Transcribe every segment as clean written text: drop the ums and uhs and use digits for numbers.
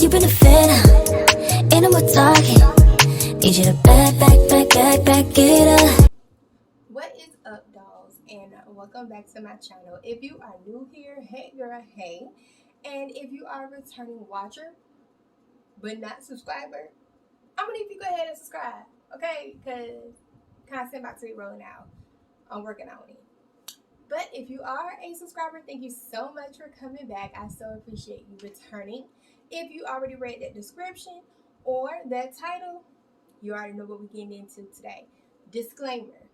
You've been a fan, ain't no more talking. Need you to back it up. What is up, dolls, and welcome back to my channel. If you are new here, hey girl, hey. And if you are a returning watcher but not subscriber, I'm gonna need you to go ahead and subscribe, okay? Because content about to be rolling out. I'm working on it. But if you are a subscriber, thank you so much for coming back. I so appreciate you returning. If you already read that description or that title, you already know what we're getting into today. Disclaimer.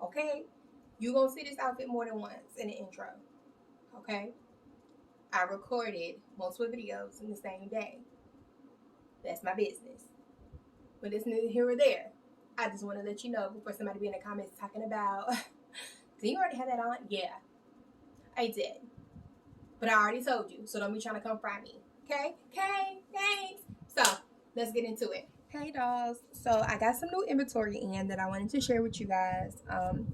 Okay? You're going to see this outfit more than once in the intro. Okay? I recorded multiple videos in the same day. That's my business. But it's neither here or there. I just want to let you know before somebody be in the comments talking about, do you already have that on? Yeah, I did. But I already told you, so don't be trying to come fry me. Okay? Thanks. So, let's get into it. Hey dolls, so I got some new inventory in that I wanted to share with you guys.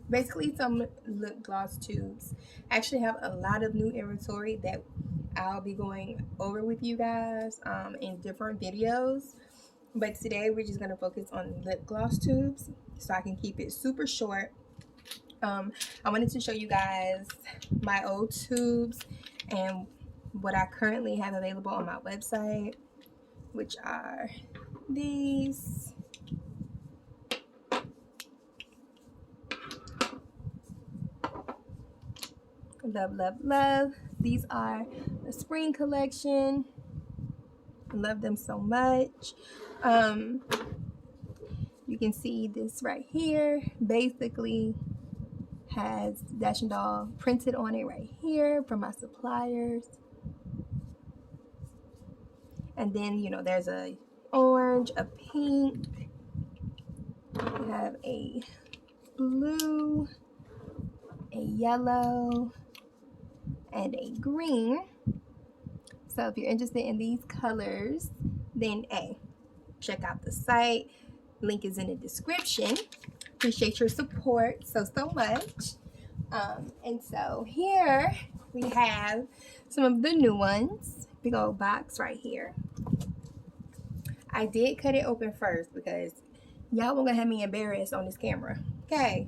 Basically some lip gloss tubes. I actually have a lot of new inventory that I'll be going over with you guys in different videos. But today we're just going to focus on lip gloss tubes so I can keep it super short. I wanted to show you guys my old tubes and what I currently have available on my website, which are these. Love. These are the spring collection. Love them so much. You can see this right here basically has DashinDoll printed on it right here from my suppliers. And then, you know, there's a orange, a pink, we have a blue, a yellow, and a green. So if you're interested in these colors, then check out the site. Link is in the description. Appreciate your support so much. And so here we have some of the new ones. Big old box right here. I did cut it open first because y'all won't gonna have me embarrassed on this camera. Okay.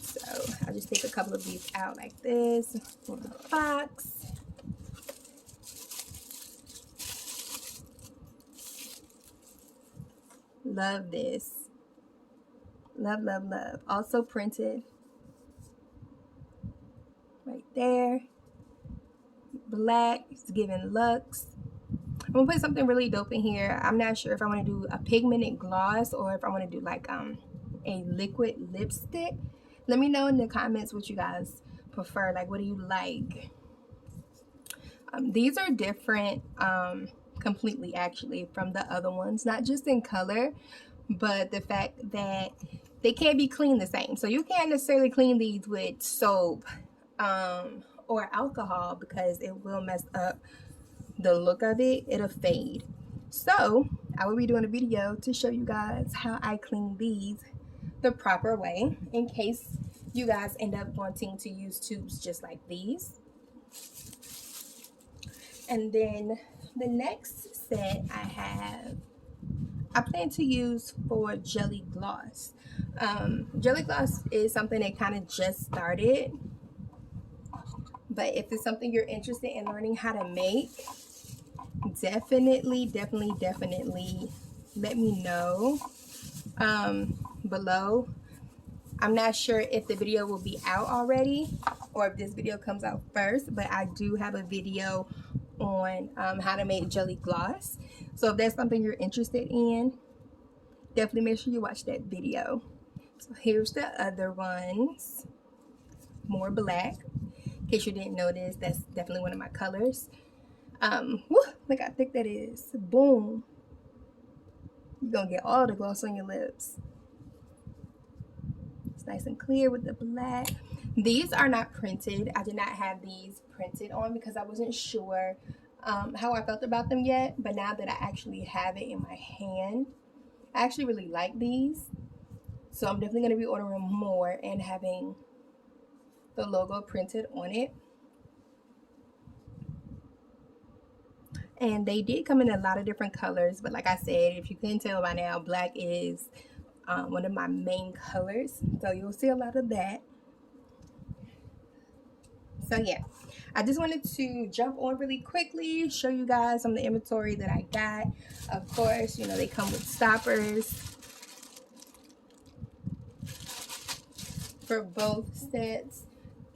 So I'll just take a couple of these out like this. Pull the box. Love this. Love. Also printed right there. Black. It's giving luxe. I'm gonna put something really dope in here. I'm not sure if I want to do a pigmented gloss or if I want to do like a liquid lipstick. Let me know in the comments what you guys prefer. Like, what do you like? These are different completely actually from the other ones, not just in color, but the fact that they can't be cleaned the same. So you can't necessarily clean these with soap or alcohol because it will mess up the look of it. It'll fade. So I will be doing a video to show you guys how I clean these the proper way in case you guys end up wanting to use tubes just like these. And then the next set I plan to use for jelly gloss. Jelly gloss is something that kind of just started, but if it's something you're interested in learning how to make, definitely let me know below. I'm not sure if the video will be out already or if this video comes out first, but I do have a video on how to make jelly gloss. So if that's something you're interested in, definitely make sure you watch that video. So here's the other ones. More black. In case you didn't notice, that's definitely one of my colors. Look how thick that is. Boom. You're gonna get all the gloss on your lips. It's nice and clear with the black. These are not printed. I did not have these printed on because I wasn't sure how I felt about them yet. But now that I actually have it in my hand, I actually really like these. So I'm definitely going to be ordering more and having the logo printed on it. And they did come in a lot of different colors, but like I said, if you couldn't tell by now, black is one of my main colors, so you'll see a lot of that. So yeah, I just wanted to jump on really quickly, show you guys some of the inventory that I got. Of course, you know, they come with stoppers for both sets.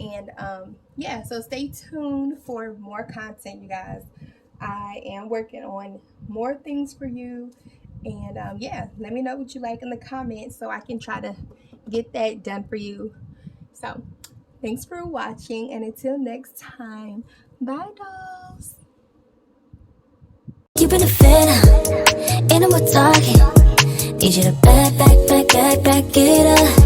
And yeah, so stay tuned for more content, you guys. I am working on more things for you. And yeah, let me know what you like in the comments so I can try to get that done for you. So thanks for watching, and until next time, bye dolls. You've been a fan, ain't no more talking. Need you to back it up.